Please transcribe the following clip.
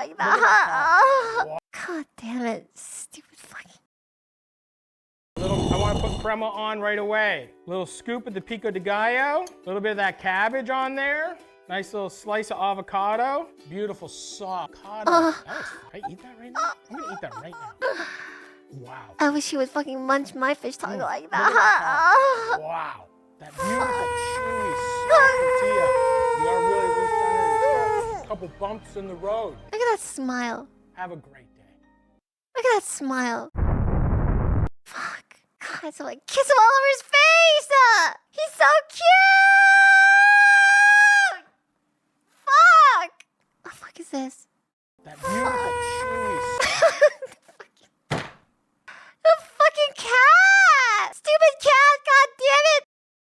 like that. God damn it. Stupid fucking. I want to put crema on right away. Little scoop of the pico de gallo. A little bit of that cabbage on there. Nice little slice of avocado. Beautiful soft avocado. Can I eat that right now? I'm gonna eat that right now. Wow. I wish he would fucking munch my fish taco like that. Wow. That beautiful chewy soft tortilla. You are really refrigerated. A couple bumps in the road. Look at that smile. Have a great day. Look at that smile. Fuck. God, so I kiss him all over his face. He's so cute.